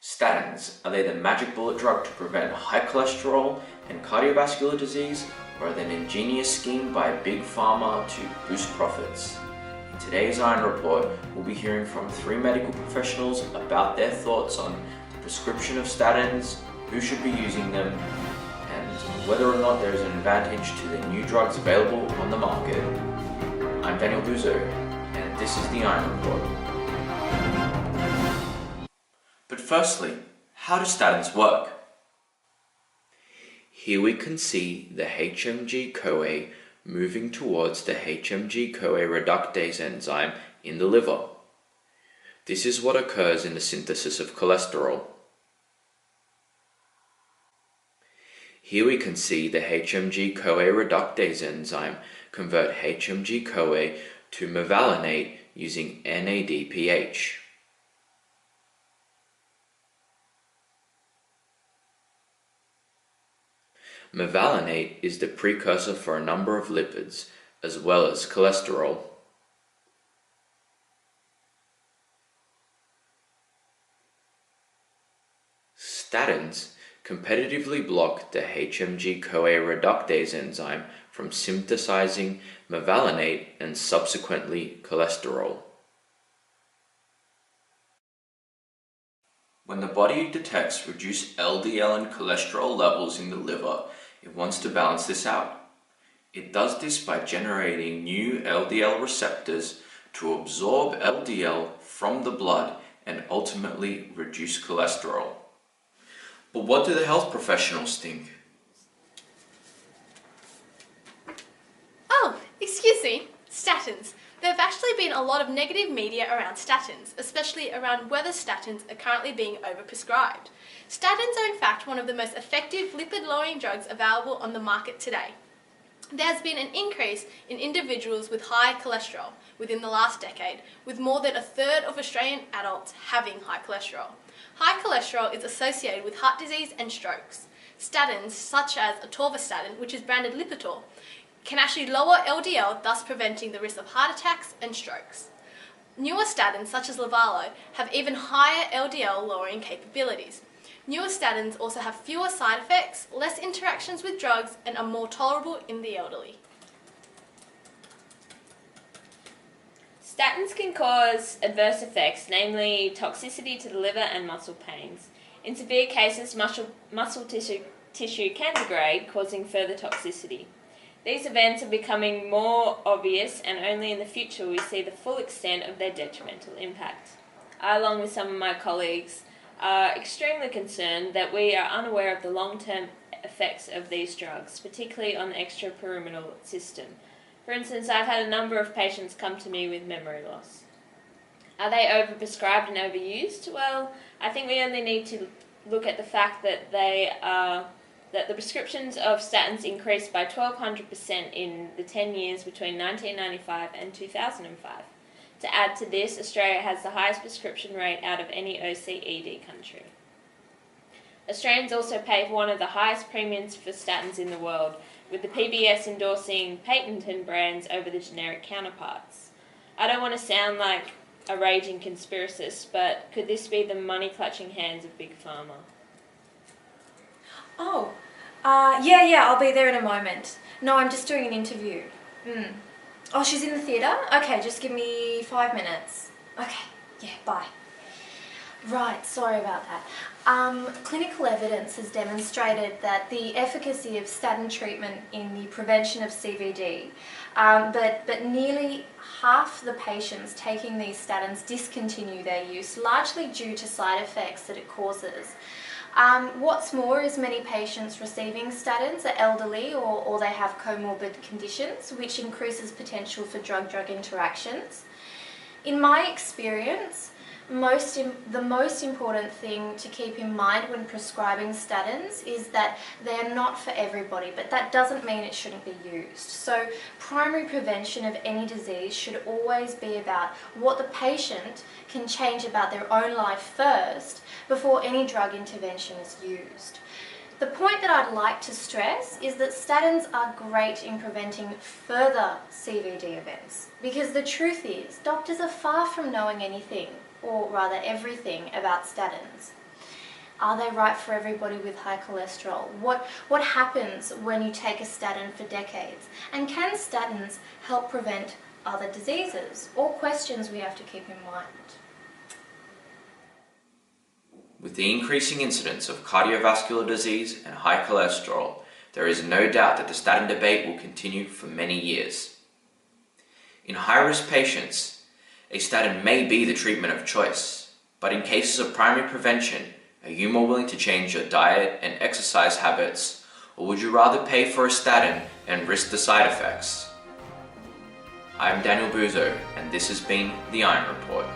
Statins, are they the magic bullet drug to prevent high cholesterol and cardiovascular disease, or are they an ingenious scheme by Big Pharma to boost profits? In today's Iron Report, we'll be hearing from 3 medical professionals about their thoughts on the prescription of statins, who should be using them, and whether or not there is an advantage to the new drugs available on the market. I'm Bouzo, and this is the Iron Report. But firstly, how do statins work? Here we can see the HMG-CoA moving towards the HMG-CoA reductase enzyme in the liver. This is what occurs in the synthesis of cholesterol. Here we can see the HMG-CoA reductase enzyme convert HMG-CoA to mevalonate using NADPH. Mevalonate is the precursor for a number of lipids, as well as cholesterol. Statins competitively block the HMG-CoA reductase enzyme from synthesizing mevalonate and subsequently cholesterol. When the body detects reduced LDL and cholesterol levels in the liver, it wants to balance this out. It does this by generating new LDL receptors to absorb LDL from the blood and ultimately reduce cholesterol. But what do the health professionals think? Oh, excuse me, statins. There have actually been a lot of negative media around statins, especially around whether statins are currently being overprescribed. Statins are in fact one of the most effective lipid-lowering drugs available on the market today. There has been an increase in individuals with high cholesterol within the last decade, with more than a third of Australian adults having high cholesterol. High cholesterol is associated with heart disease and strokes. Statins, such as atorvastatin, which is branded Lipitor, can actually lower LDL, thus preventing the risk of heart attacks and strokes. Newer statins, such as Livalo, have even higher LDL lowering capabilities. Newer statins also have fewer side effects, less interactions with drugs, and are more tolerable in the elderly. Statins can cause adverse effects, namely toxicity to the liver and muscle pains. In severe cases, muscle tissue can degrade, causing further toxicity. These events are becoming more obvious, and only in the future will we see the full extent of their detrimental impact. I, along with some of my colleagues, are extremely concerned that we are unaware of the long-term effects of these drugs, particularly on the extrapyramidal system. For instance, I've had a number of patients come to me with memory loss. Are they overprescribed and overused? Well, I think we only need to look at the fact that that the prescriptions of statins increased by 1,200% in the 10 years between 1995 and 2005. To add to this, Australia has the highest prescription rate out of any OECD country. Australians also pay one of the highest premiums for statins in the world, with the PBS endorsing patented brands over the generic counterparts. I don't want to sound like a raging conspiracist, but could this be the money-clutching hands of Big Pharma? Oh, yeah, I'll be there in a moment. No, I'm just doing an interview. Oh, she's in the theatre? Okay, just give me 5 minutes. Okay, yeah, bye. Right, sorry about that. Clinical evidence has demonstrated that the efficacy of statin treatment in the prevention of CVD, but nearly half the patients taking these statins discontinue their use, largely due to side effects that it causes. What's more is many patients receiving statins are elderly or they have comorbid conditions, which increases potential for drug-drug interactions. In my experience, the most important thing to keep in mind when prescribing statins is that they are not for everybody, but that doesn't mean it shouldn't be used. So primary prevention of any disease should always be about what the patient can change about their own life first before any drug intervention is used. The point that I'd like to stress is that statins are great in preventing further CVD events, because the truth is doctors are far from knowing anything, or rather everything, about statins. Are they right for everybody with high cholesterol? What happens when you take a statin for decades? And can statins help prevent other diseases? All questions we have to keep in mind. With the increasing incidence of cardiovascular disease and high cholesterol, there is no doubt that the statin debate will continue for many years. In high-risk patients, a statin may be the treatment of choice, but in cases of primary prevention, are you more willing to change your diet and exercise habits, or would you rather pay for a statin and risk the side effects? I'm Daniel Bouzo, and this has been the Iron Report.